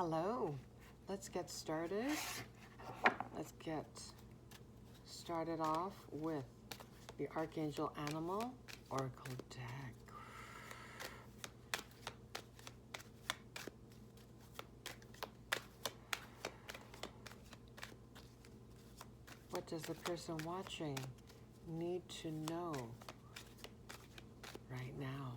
Hello, let's get started. Let's get started off with the Archangel Animal Oracle deck. What does the person watching need to know right now?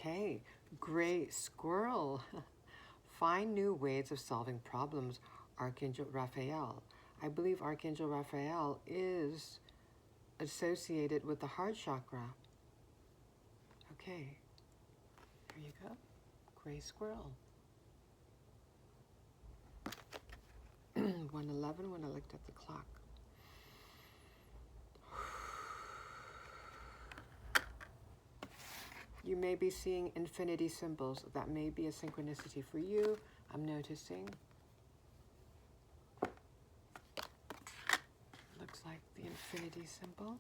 Okay, gray squirrel. Find new ways of solving problems, Archangel Raphael. I believe Archangel Raphael is associated with the heart chakra. Okay, here you go, gray squirrel. 1:11 when I looked at the clock. You may be seeing infinity symbols. That may be a synchronicity for you, I'm noticing. Looks like the infinity symbol.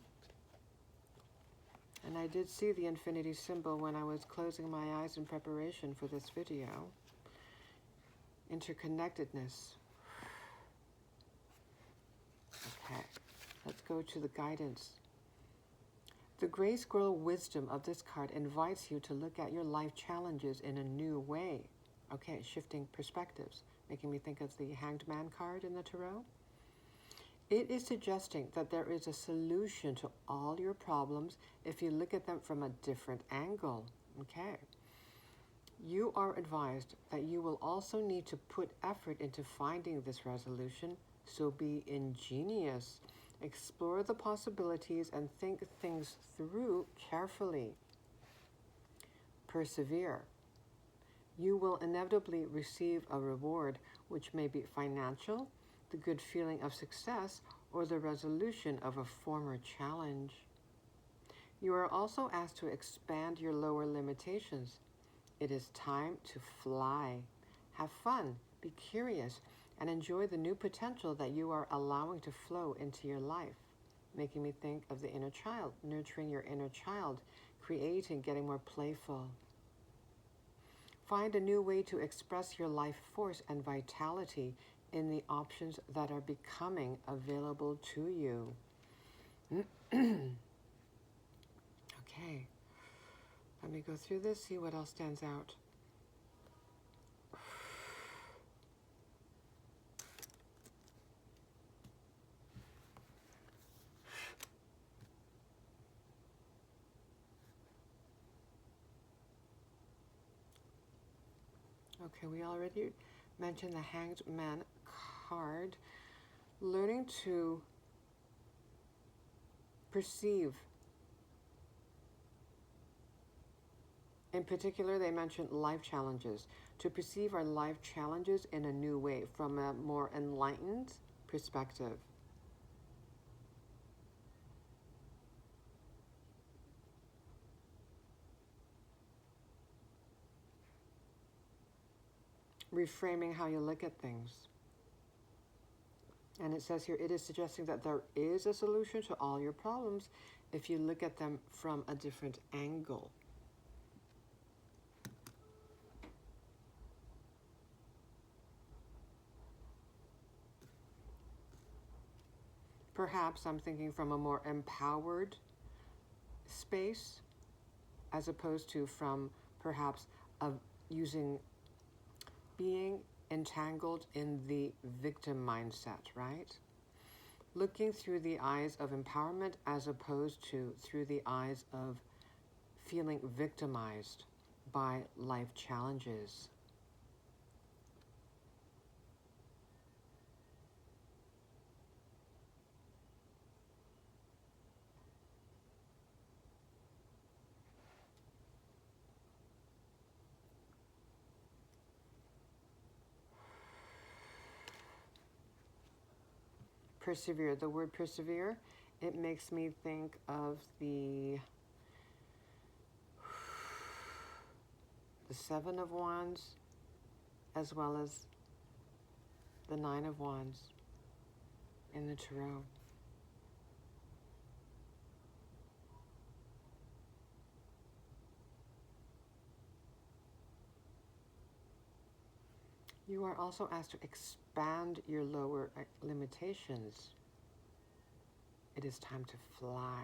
And I did see the infinity symbol when I was closing my eyes in preparation for this video. Interconnectedness. Okay, let's go to the guidance. The gray squirrel wisdom of this card invites you to look at your life challenges in a new way. Okay, shifting perspectives, making me think of the Hanged Man card in the Tarot. It is suggesting that there is a solution to all your problems if you look at them from a different angle. Okay. You are advised that you will also need to put effort into finding this resolution, so be ingenious. Explore the possibilities and think things through carefully. Persevere. You will inevitably receive a reward, which may be financial, the good feeling of success, or the resolution of a former challenge. You are also asked to expand your lower limitations. It is time to fly. Have fun, be curious, and enjoy the new potential that you are allowing to flow into your life. Making me think of the inner child, nurturing your inner child, creating, getting more playful. Find a new way to express your life force and vitality in the options that are becoming available to you. Okay, let me go through this, see what else stands out. Okay, we already mentioned the Hanged Man card. Learning to perceive. In particular, they mentioned life challenges. To perceive our life challenges in a new way, from a more enlightened perspective. Reframing how you look at things. And it says here, it is suggesting that there is a solution to all your problems if you look at them from a different angle. Perhaps I'm thinking from a more empowered space, as opposed to from perhaps being entangled in the victim mindset, right? Looking through the eyes of empowerment as opposed to through the eyes of feeling victimized by life challenges. Persevere. The word persevere it makes me think of the Seven of Wands as well as the Nine of Wands in the Tarot. You are also asked to expand your lower limitations. It is time to fly.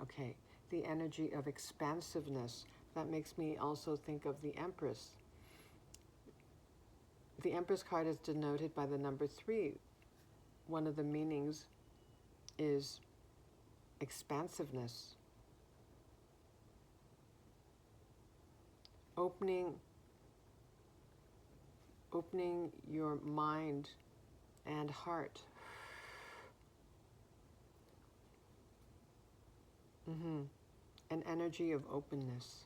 Okay, the energy of expansiveness. That makes me also think of the Empress. The Empress card is denoted by the number 3. One of the meanings is expansiveness. Opening your mind and heart. An energy of openness.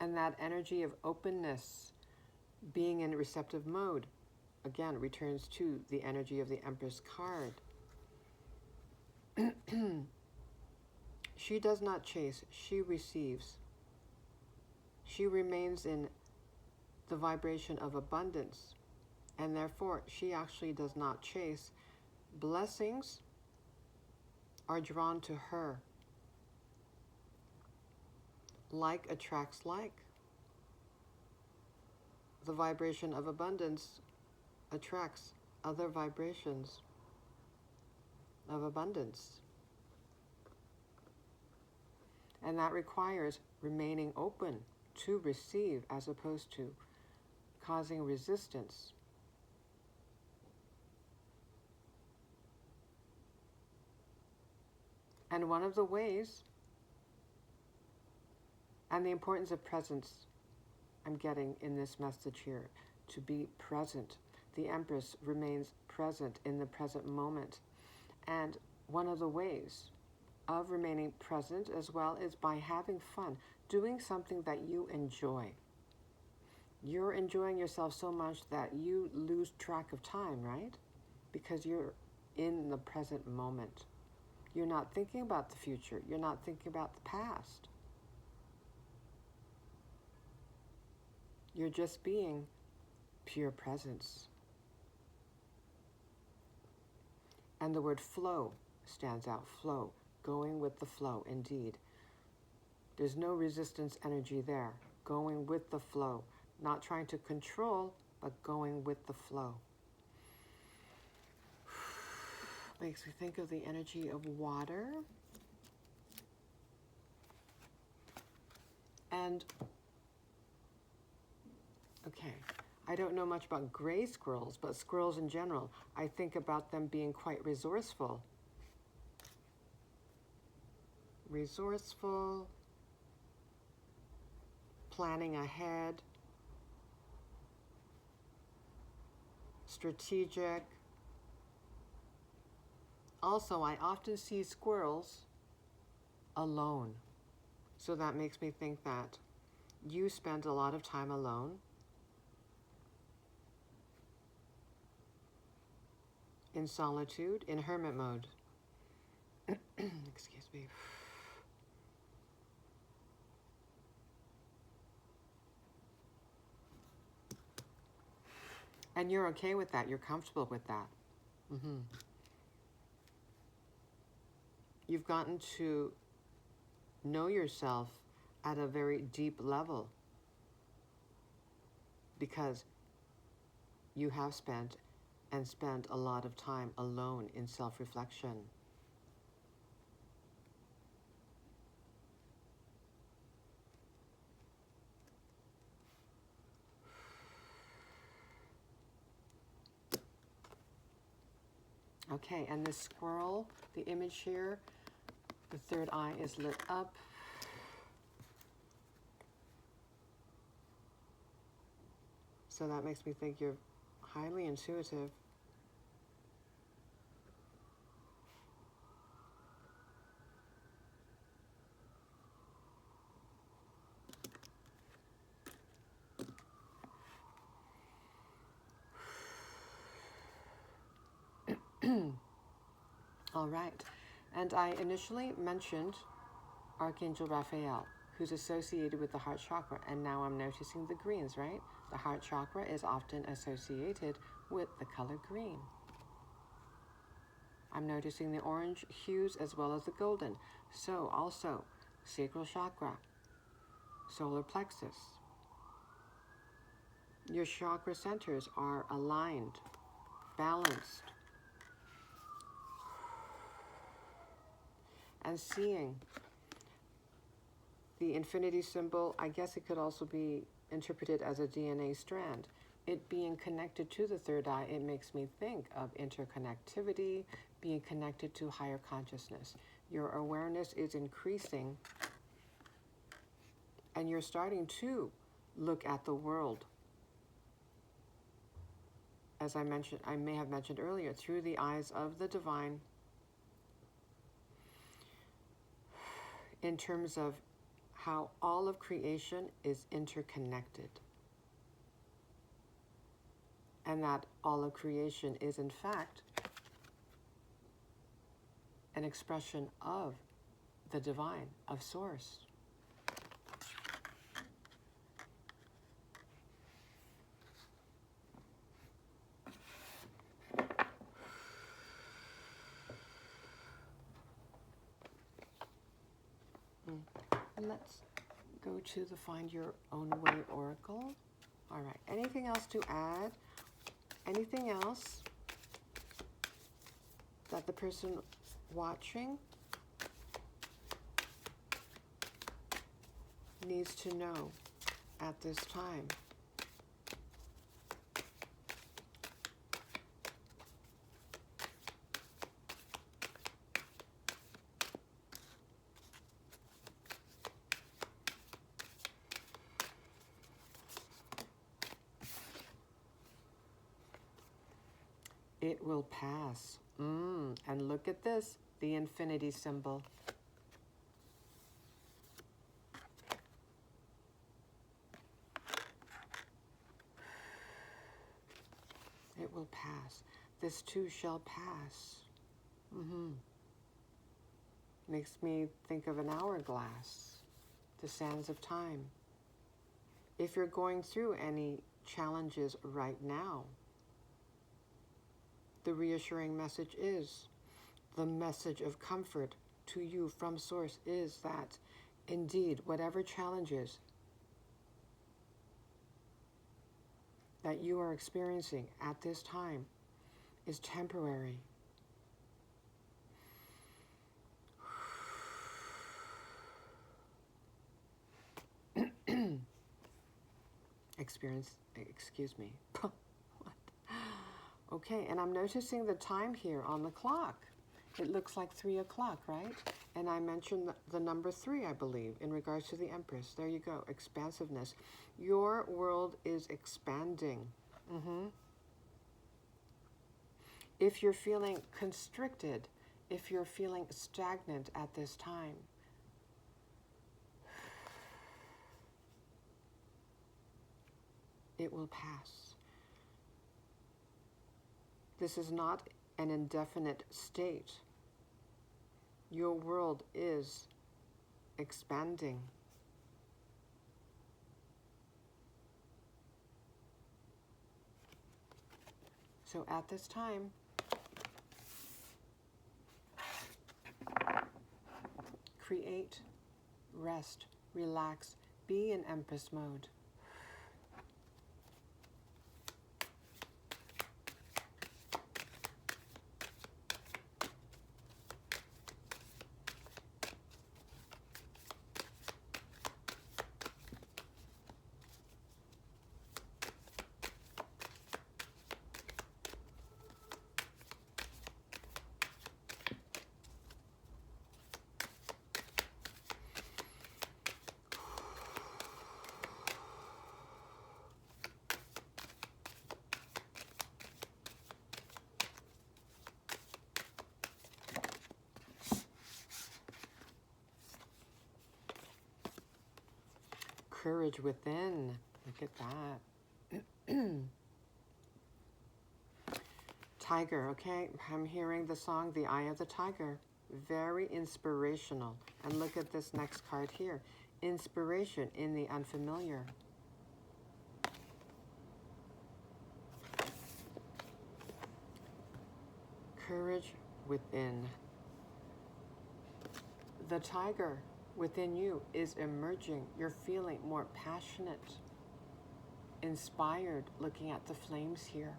And that energy of openness, being in receptive mode, again, returns to the energy of the Empress card. She does not chase, she receives. She remains in the vibration of abundance, and therefore she actually does not chase. Blessings are drawn to her. Like attracts like. The vibration of abundance attracts other vibrations of abundance. And that requires remaining open to receive as opposed to causing resistance. And one of the ways, and the importance of presence I'm getting in this message here, to be present. The Empress remains present in the present moment. And one of the ways of remaining present as well is by having fun, doing something that you enjoy. You're enjoying yourself so much that you lose track of time, right? Because you're in the present moment. You're not thinking about the future. You're not thinking about the past. You're just being pure presence. And the word flow stands out. Flow. Going with the flow, indeed. There's no resistance energy there. Going with the flow. Not trying to control, but going with the flow. Makes me think of the energy of water. And, okay, I don't know much about gray squirrels, but squirrels in general, I think about them being quite resourceful. Resourceful, planning ahead, strategic. Also, I often see squirrels alone. So that makes me think that you spend a lot of time alone. In solitude, in hermit mode. Excuse me. And you're okay with that. You're comfortable with that. You've gotten to know yourself at a very deep level because you have spent a lot of time alone in self-reflection. Okay, and this squirrel, the image here, the third eye is lit up. So that makes me think you're highly intuitive. All right. And I initially mentioned Archangel Raphael, who's associated with the heart chakra. And now I'm noticing the greens, right? The heart chakra is often associated with the color green. I'm noticing the orange hues as well as the golden. So also sacral chakra, solar plexus. Your chakra centers are aligned, balanced. And seeing the infinity symbol, I guess it could also be interpreted as a DNA strand. It being connected to the third eye, it makes me think of interconnectivity, being connected to higher consciousness. Your awareness is increasing, and you're starting to look at the world, as I mentioned, I may have mentioned earlier, through the eyes of the divine, in terms of how all of creation is interconnected. And that all of creation is, in fact, an expression of the divine, of Source. Let's go to the Find Your Own Way Oracle. All right. Anything else to add? Anything else that the person watching needs to know at this time? It will pass. And look at this, the infinity symbol. It will pass. This too shall pass. Makes me think of an hourglass, the sands of time. If you're going through any challenges right now, the reassuring message is, the message of comfort to you from Source is that, indeed, whatever challenges that you are experiencing at this time is temporary. Excuse me. What? Okay, and I'm noticing the time here on the clock. It looks like 3 o'clock, right? And I mentioned the number 3, I believe, in regards to the Empress. There you go, expansiveness. Your world is expanding. If you're feeling constricted, if you're feeling stagnant at this time, it will pass. This is not an indefinite state. Your world is expanding. So at this time, create, rest, relax, be in Empress mode. Courage within. Look at that. Tiger, okay? I'm hearing the song, The Eye of the Tiger. Very inspirational. And look at this next card here. Inspiration in the unfamiliar. Courage within. The tiger within you is emerging. You're feeling more passionate, inspired, looking at the flames here.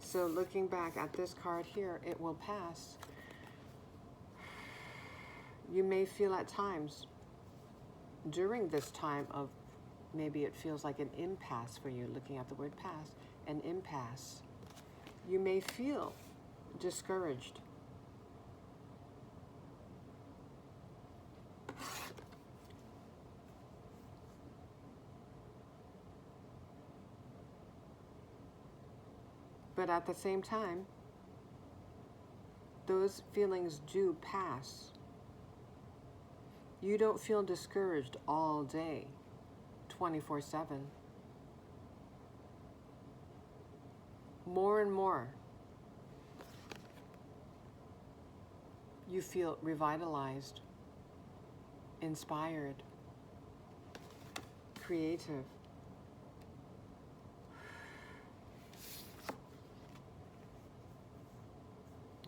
So looking back at this card here, it will pass. You may feel at times during this time of, maybe it feels like an impasse for you, looking at the word pass, an impasse. You may feel discouraged. But at the same time, those feelings do pass. You don't feel discouraged all day, 24/7. More and more, you feel revitalized, inspired, creative.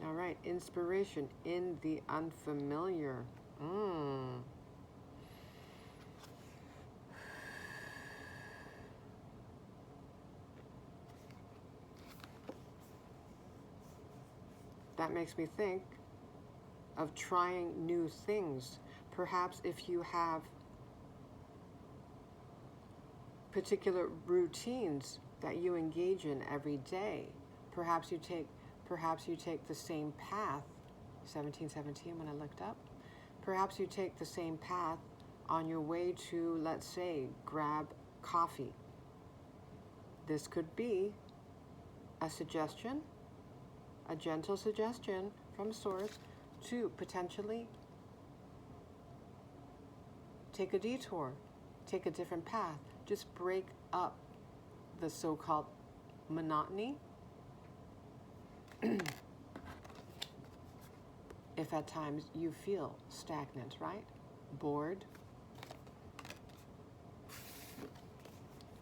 All right, inspiration in the unfamiliar. That makes me think of trying new things. Perhaps if you have particular routines that you engage in every day, perhaps you take the same path, 1717 when I looked up, perhaps you take the same path on your way to, let's say, grab coffee. This could be a suggestion, a gentle suggestion from Source to potentially take a detour, take a different path, just break up the so-called monotony. If at times you feel stagnant, right? Bored.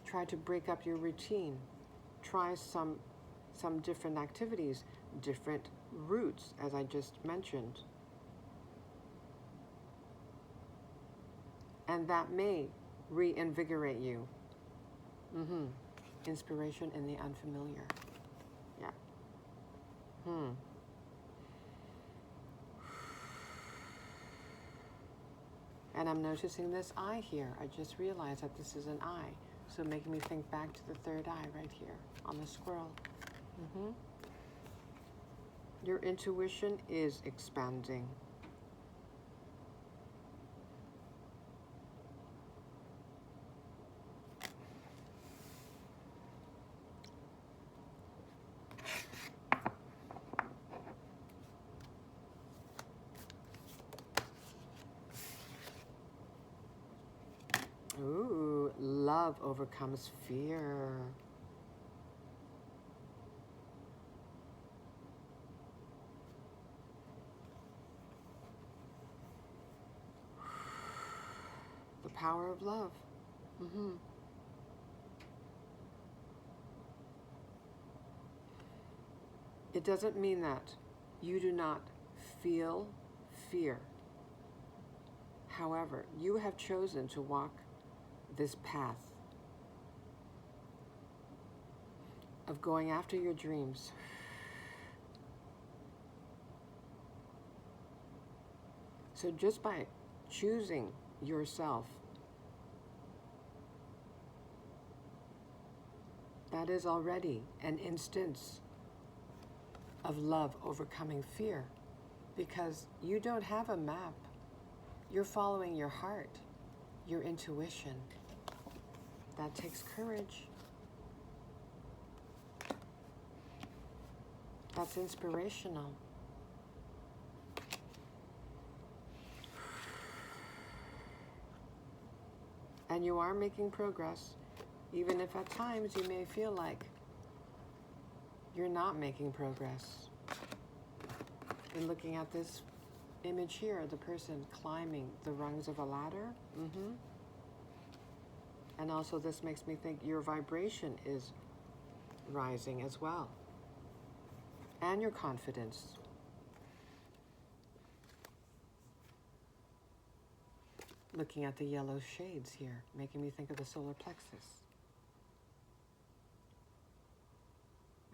Try to break up your routine. Try some different activities, different routes, as I just mentioned. And that may reinvigorate you. Inspiration in the unfamiliar. Yeah. And I'm noticing this eye here. I just realized that this is an eye. So making me think back to the third eye right here on the squirrel. Your intuition is expanding. Ooh, love overcomes fear. The power of love. It doesn't mean that you do not feel fear. However, you have chosen to walk this path of going after your dreams. So just by choosing yourself, that is already an instance of love overcoming fear, because you don't have a map. You're following your heart, your intuition. That takes courage. That's inspirational. And you are making progress, even if at times you may feel like you're not making progress. And looking at this image here, the person climbing the rungs of a ladder. And also this makes me think your vibration is rising as well. And your confidence. Looking at the yellow shades here, making me think of the solar plexus.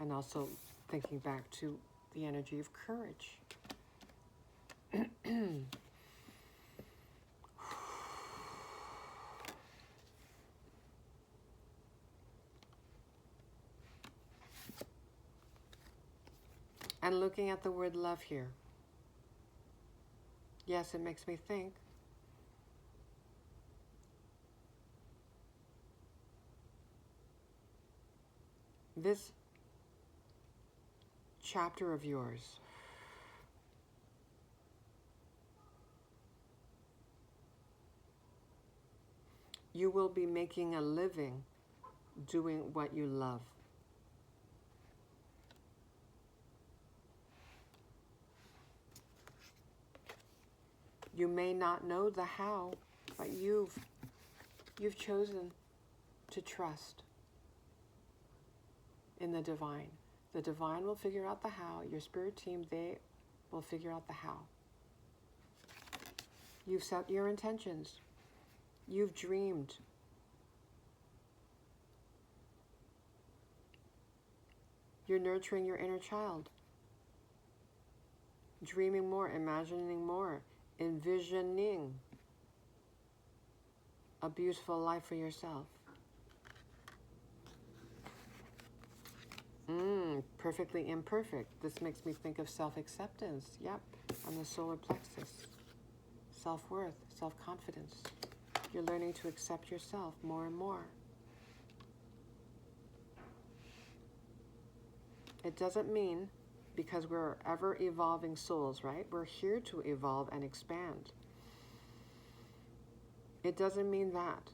And also thinking back to the energy of courage. And looking at the word love here. Yes, it makes me think. This chapter of yours, you will be making a living doing what you love. You may not know the how, but you've chosen to trust in the divine. The divine will figure out the how. Your spirit team, they will figure out the how. You've set your intentions. You've dreamed. You're nurturing your inner child. Dreaming more, imagining more, envisioning a beautiful life for yourself. Perfectly imperfect. This makes me think of self-acceptance. Yep, and the solar plexus. Self-worth, self-confidence. You're learning to accept yourself more and more. It doesn't mean, because we're ever evolving souls, right? We're here to evolve and expand. It doesn't mean that.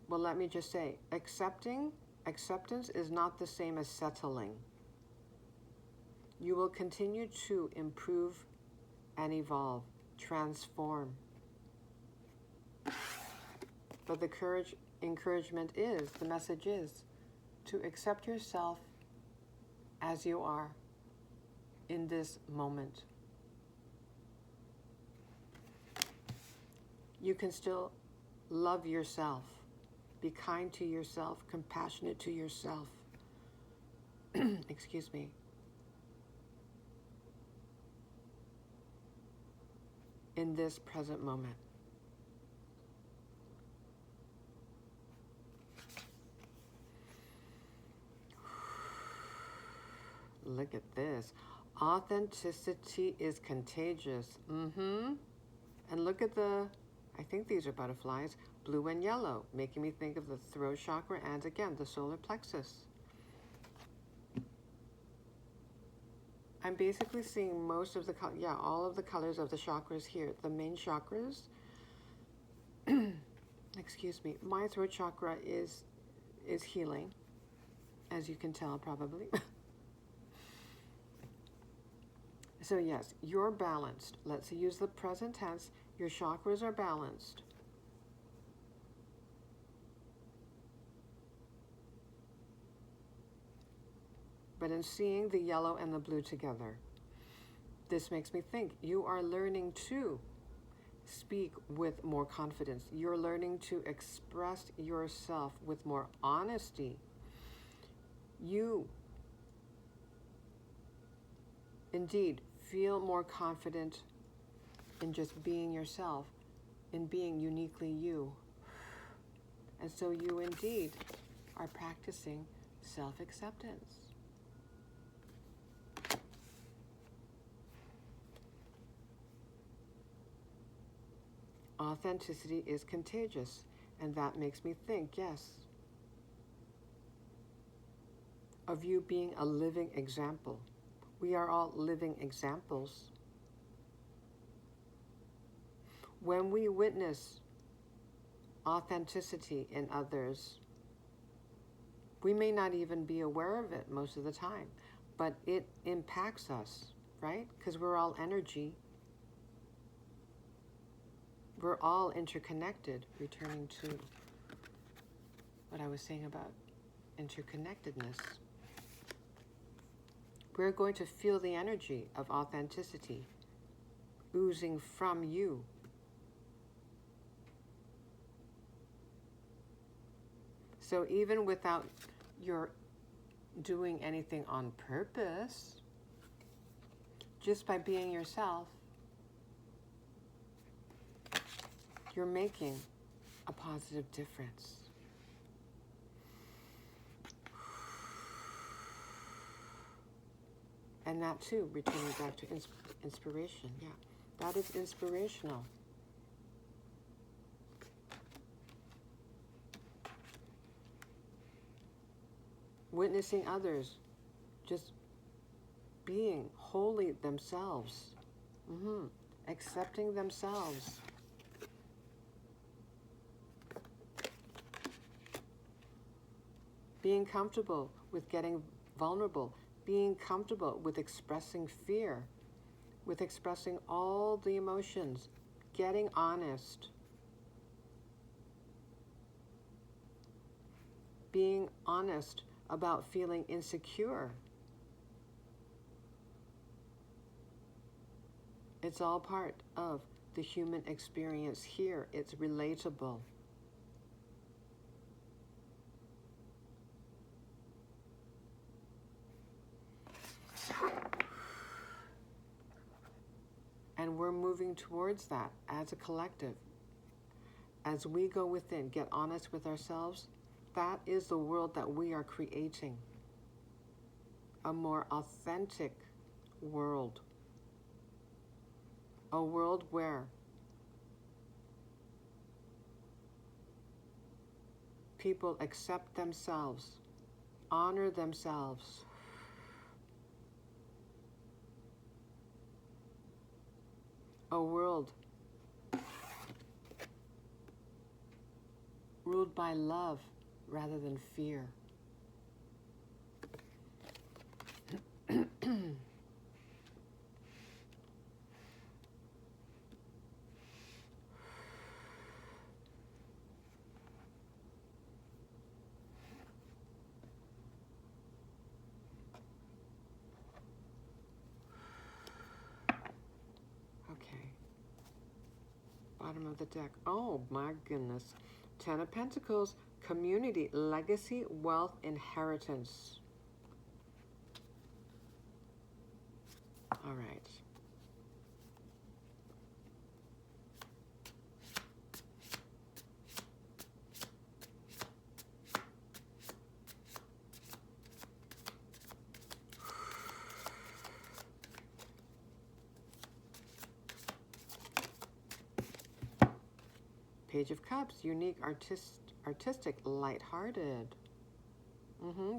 Well, let me just say, acceptance is not the same as settling. You will continue to improve and evolve, transform. But the encouragement is, the message is, to accept yourself as you are in this moment. You can still love yourself. Be kind to yourself, compassionate to yourself. Excuse me. In this present moment. Look at this. Authenticity is contagious. And look at the, I think these are butterflies, blue and yellow, making me think of the throat chakra and again, the solar plexus. I'm basically seeing most of the, all of the colors of the chakras here. The main chakras, excuse me, my throat chakra is healing, as you can tell probably. So yes, you're balanced. Let's use the present tense. Your chakras are balanced. But in seeing the yellow and the blue together, this makes me think you are learning to speak with more confidence. You're learning to express yourself with more honesty. You indeed feel more confident in just being yourself, in being uniquely you. And so you indeed are practicing self-acceptance. Authenticity is contagious, and that makes me think, yes, of you being a living example. We are all living examples. When we witness authenticity in others, we may not even be aware of it most of the time, but it impacts us, right? Because we're all energy. We're all interconnected, returning to what I was saying about interconnectedness. We're going to feel the energy of authenticity oozing from you. So even without your doing anything on purpose, just by being yourself, you're making a positive difference. And that too, returning back to inspiration. Yeah, that is inspirational. Witnessing others, just being wholly themselves, accepting themselves. Being comfortable with getting vulnerable, being comfortable with expressing fear, with expressing all the emotions, getting honest, being honest about feeling insecure. It's all part of the human experience here. It's relatable. And we're moving towards that as a collective. As we go within, get honest with ourselves, that is the world that we are creating. A more authentic world. A world where people accept themselves, honor themselves. A world ruled by love rather than fear. Bottom of the deck. Oh my goodness. 10 of Pentacles, community, legacy, wealth, inheritance. All right. Page of Cups, unique, artistic, lighthearted.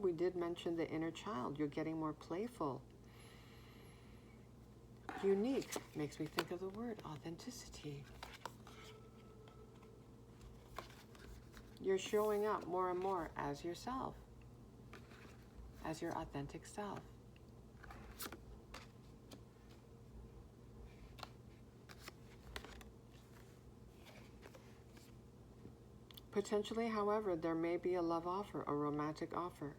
We did mention the inner child. You're getting more playful. Unique makes me think of the word authenticity. You're showing up more and more as yourself, as your authentic self. Potentially, however, there may be a love offer, a romantic offer.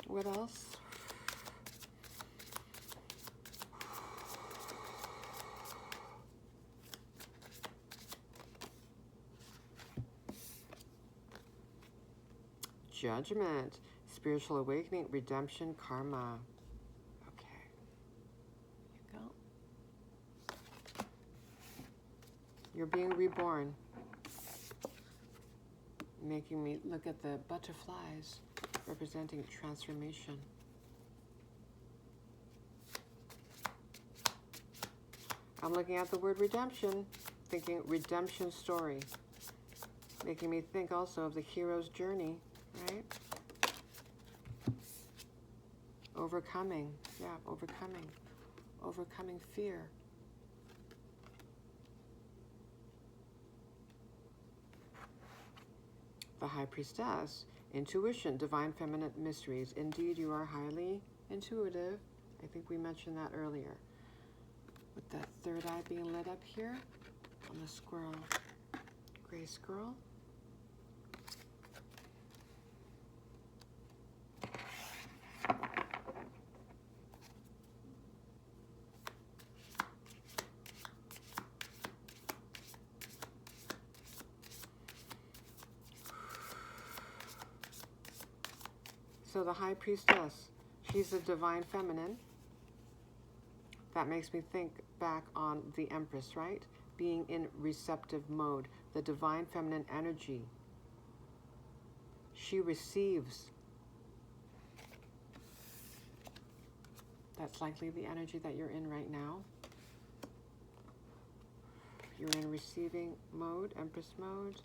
What else? Judgment. Spiritual awakening, redemption, karma. Okay. Here you go. You're being reborn. Making me look at the butterflies representing transformation. I'm looking at the word redemption, thinking redemption story. Making me think also of the hero's journey, right? Overcoming, yeah, overcoming fear. The High Priestess, intuition, divine feminine mysteries. Indeed, you are highly intuitive. I think we mentioned that earlier. With that third eye being lit up here on the squirrel, gray squirrel. So the High Priestess, she's a divine feminine. That makes me think back on the Empress, right? Being in receptive mode, the divine feminine energy. She receives. That's likely the energy that you're in right now. You're in receiving mode, Empress mode.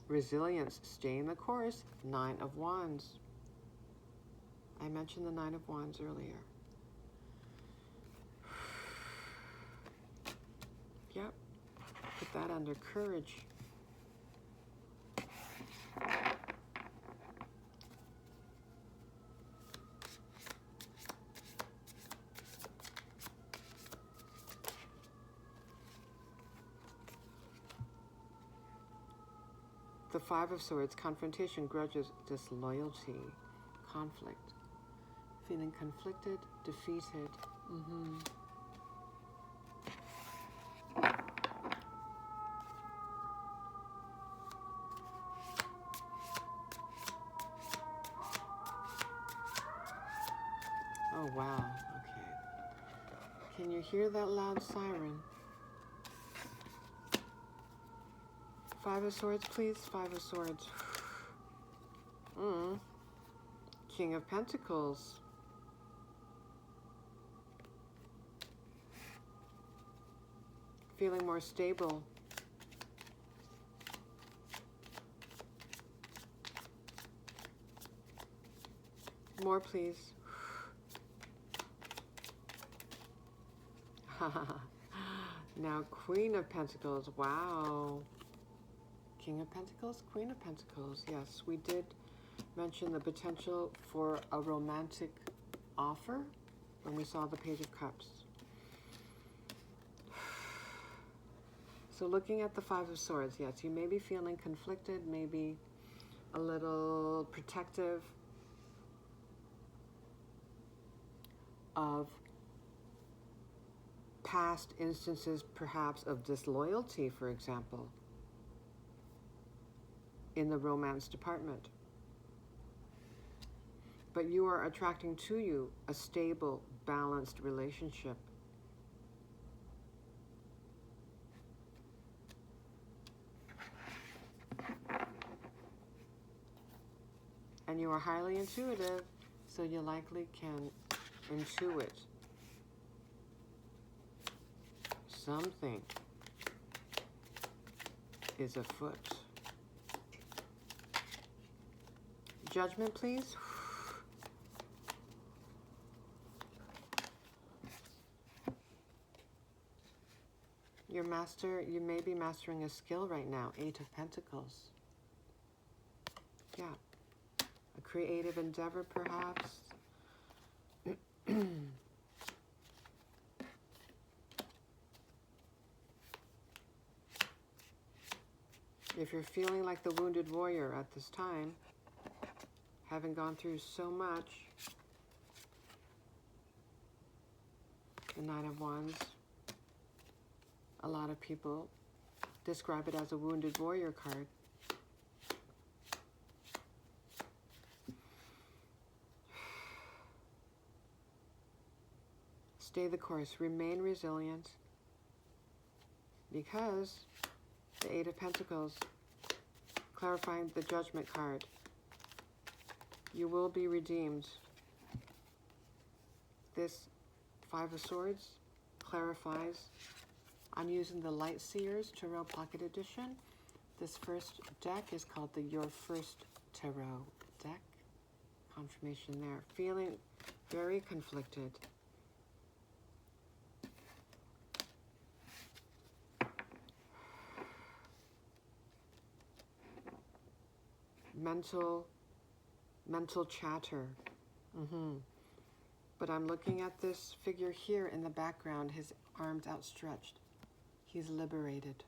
Resilience, staying the course, Nine of Wands. I mentioned the Nine of Wands earlier. Yep, put that under courage. The Five of Swords, confrontation, grudges, disloyalty, conflict. Feeling conflicted, defeated. Oh, wow. Okay. Can you hear that loud siren? Five of Swords, please. Five of Swords. King of Pentacles. Feeling more stable. More, please. Now, Queen of Pentacles. Wow. King of Pentacles, Queen of Pentacles. Yes, we did mention the potential for a romantic offer when we saw the Page of Cups. So looking at the Five of Swords, yes, you may be feeling conflicted, maybe a little protective of past instances, perhaps, of disloyalty, for example, in the romance department. But you are attracting to you a stable, balanced relationship. And you are highly intuitive, so you likely can intuit something is afoot. Judgment, please. You may be mastering a skill right now. Eight of Pentacles. Yeah. A creative endeavor, perhaps. If you're feeling like the wounded warrior at this time, having gone through so much, the Nine of Wands, a lot of people describe it as a wounded warrior card. Stay the course, remain resilient, because the Eight of Pentacles, clarifying the Judgment card. You will be redeemed. This Five of Swords clarifies. I'm using the Light Seers Tarot Pocket Edition. This first deck is called the Your First Tarot deck. Confirmation there. Feeling very conflicted. Mental chatter. But I'm looking at this figure here in the background, his arms outstretched. He's liberated.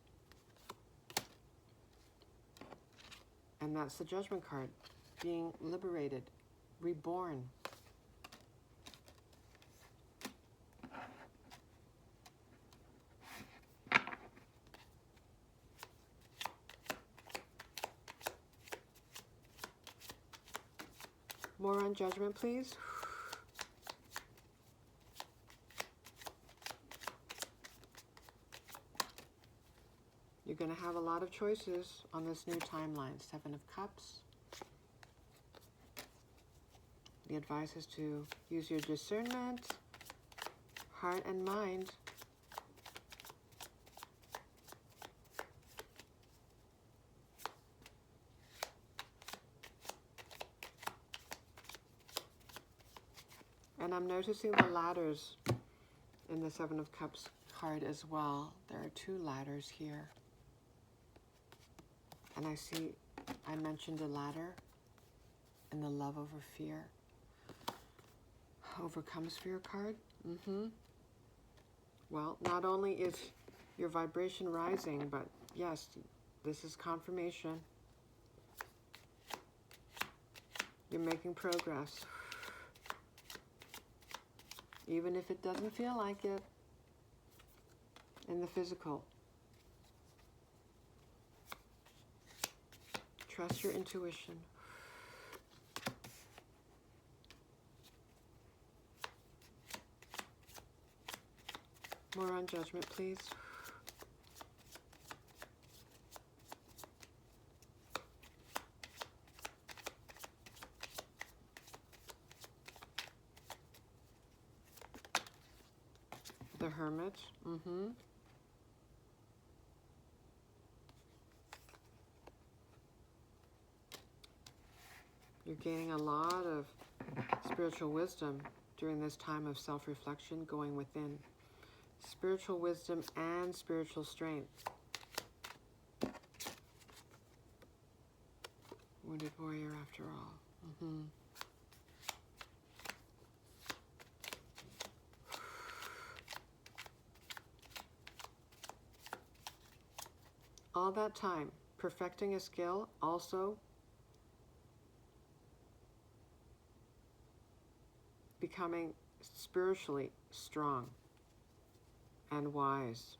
And that's the Judgment card. Being liberated, reborn. More on Judgment, please. You're going to have a lot of choices on this new timeline. Seven of Cups. The advice is to use your discernment, heart and mind. And I'm noticing the ladders in the Seven of Cups card as well. There are two ladders here. And I mentioned a ladder in the Love Over Fear. Overcomes Fear card. Well, not only is your vibration rising, but yes, this is confirmation. You're making progress. Even if it doesn't feel like it in the physical. Trust your intuition. More on Judgment, please. The Hermit. You're gaining a lot of spiritual wisdom during this time of self-reflection, going within. Spiritual wisdom and spiritual strength. Wounded warrior after all. All that time, perfecting a skill, also becoming spiritually strong and wise,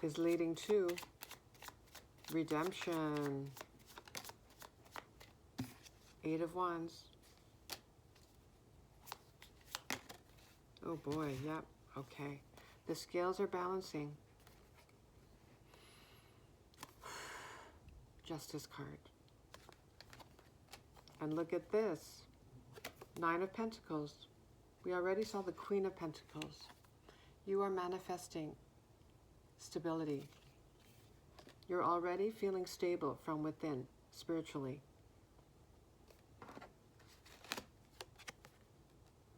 is leading to redemption. Eight of Wands. Oh boy, yep, okay. The scales are balancing. Justice card. And look at this. Nine of Pentacles. We already saw the Queen of Pentacles. You are manifesting stability. You're already feeling stable from within, spiritually.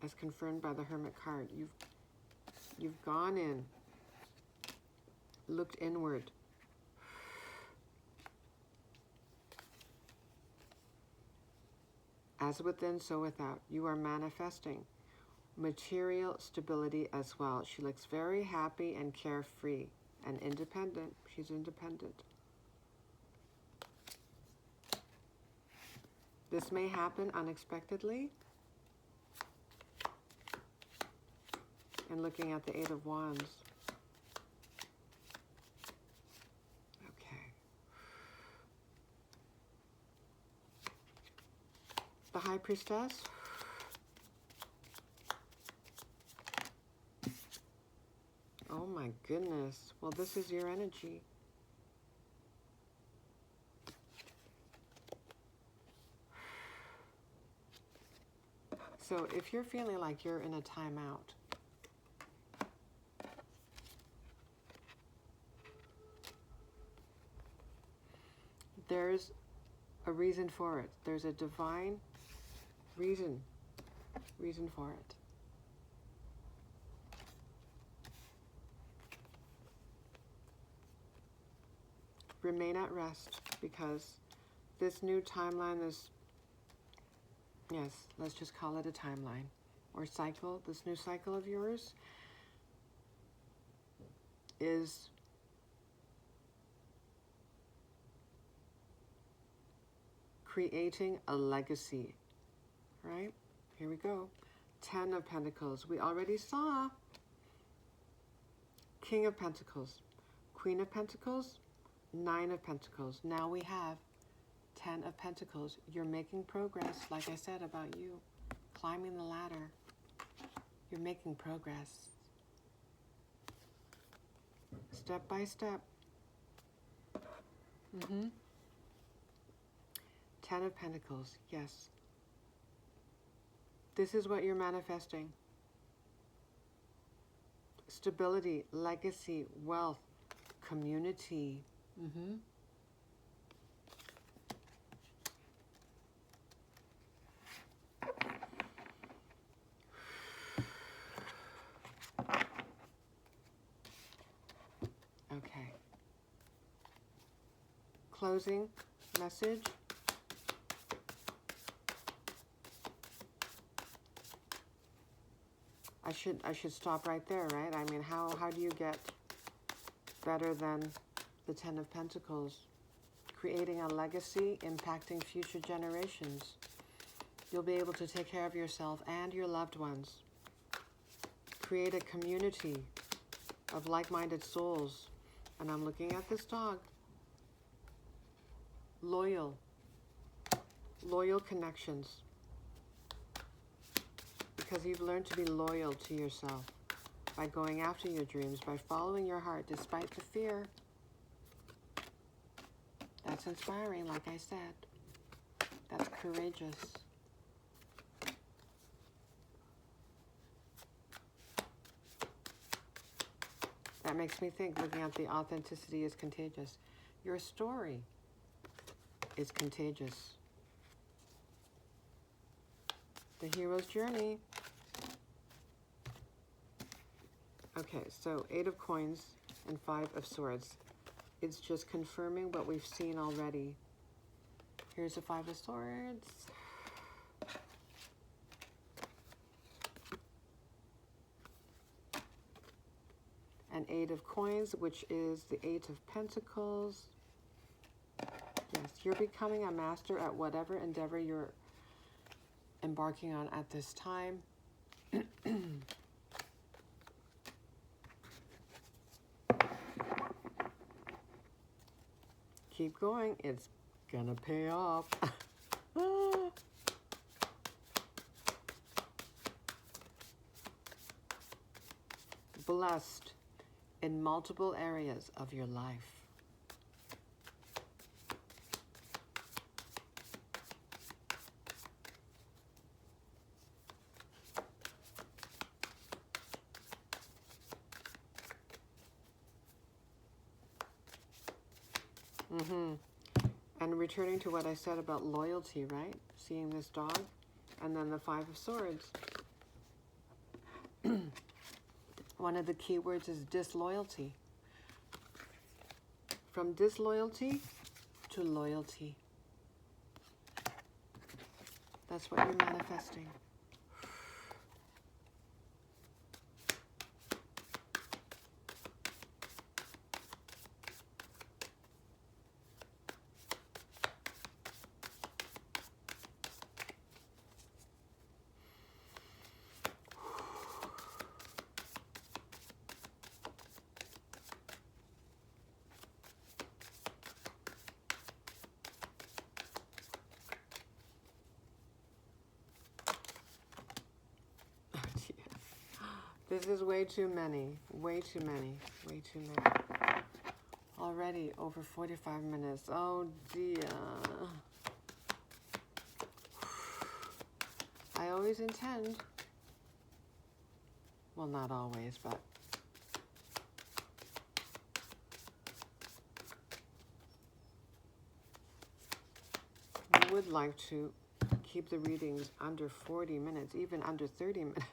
As confirmed by the Hermit card. You've gone in, looked inward. As within, so without. You are manifesting material stability as well. She looks very happy and carefree and independent. She's independent. This may happen unexpectedly. And looking at the Eight of Wands. Okay. The High Priestess. Oh my goodness. Well, this is your energy. So if you're feeling like you're in a timeout, there's a reason for it. There's a divine reason for it. Remain at rest, because this new timeline, yes, let's just call it a timeline or cycle. This new cycle of yours is creating a legacy, right? Here we go. 10 of Pentacles. We already saw King of Pentacles, Queen of Pentacles, 9 of Pentacles. Now we have 10 of Pentacles. You're making progress, like I said about you, climbing the ladder. You're making progress. Step by step. 10 of Pentacles, yes. This is what you're manifesting. Stability, legacy, wealth, community. Okay. Closing message. I should stop right there, right? I mean, how do you get better than the 10 of Pentacles? Creating a legacy, impacting future generations. You'll be able to take care of yourself and your loved ones. Create a community of like-minded souls. And I'm looking at this dog. Loyal connections. Because you've learned to be loyal to yourself by going after your dreams, by following your heart despite the fear. That's inspiring, like I said. That's courageous. That makes me think, looking at the authenticity is contagious. Your story is contagious. The hero's journey. Okay, so 8 of Coins and 5 of Swords. It's just confirming what we've seen already. Here's the 5 of Swords. And 8 of Coins, which is the 8 of Pentacles. Yes, you're becoming a master at whatever endeavor you're embarking on at this time. Keep going. It's gonna pay off. Blessed in multiple areas of your life. And returning to what I said about loyalty, right? Seeing this dog, and then the 5 of Swords. One of the key words is disloyalty. From disloyalty to loyalty. That's what you're manifesting. This is way too many, way too many, way too many. Already over 45 minutes. Oh dear. I I always intend, well, not always, but I would like to keep the readings under 40 minutes, even under 30 minutes.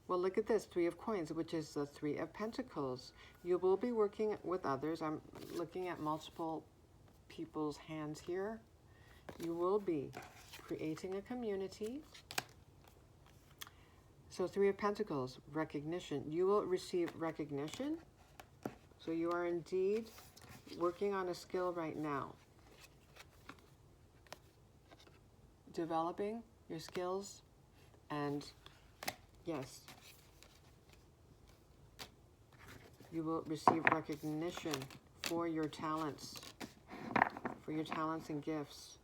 Well, look at this, 3 of Coins, which is the 3 of Pentacles. You will be working with others. I'm looking at multiple people's hands here. You will be creating a community. So 3 of Pentacles, recognition. You will receive recognition. So you are indeed working on a skill right now. Developing your skills, and yes, you will receive recognition for your talents, and gifts.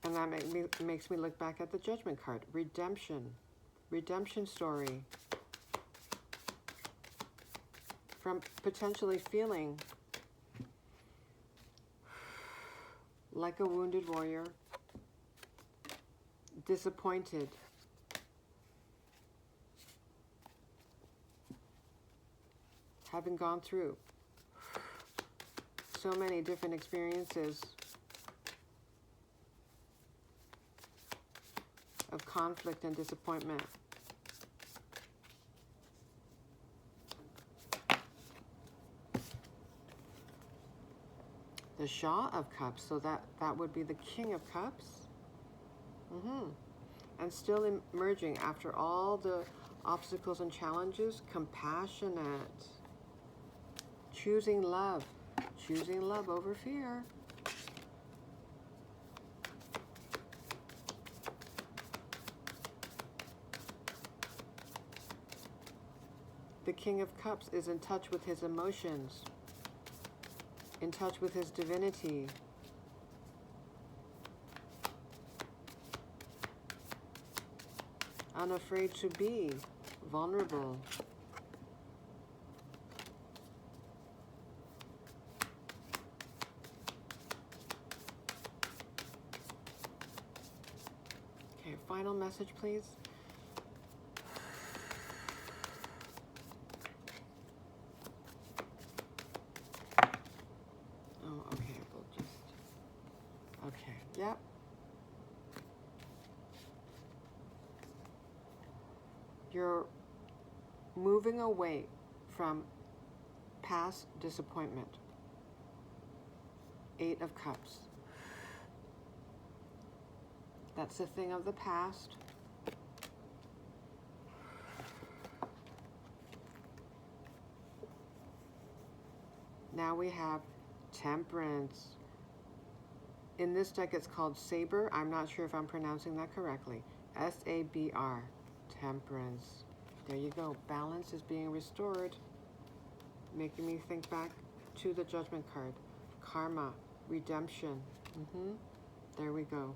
And that makes me look back at the Judgment card. Redemption story. From potentially feeling like a wounded warrior, disappointed, having gone through so many different experiences of conflict and disappointment. The Shah of Cups, so that would be the King of Cups. And still emerging after all the obstacles and challenges, compassionate. Choosing love over fear. The King of Cups is in touch with his emotions, in touch with his divinity. Unafraid to be vulnerable. Okay, final message, please. Yep. You're moving away from past disappointment. 8 of Cups. That's a thing of the past. Now we have Temperance. In this deck, it's called Saber. I'm not sure if I'm pronouncing that correctly. S-A-B-R. Temperance. There you go. Balance is being restored. Making me think back to the Judgment card. Karma. Redemption. There we go.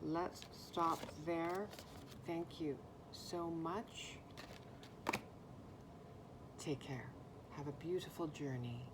Let's stop there. Thank you so much. Take care. Have a beautiful journey.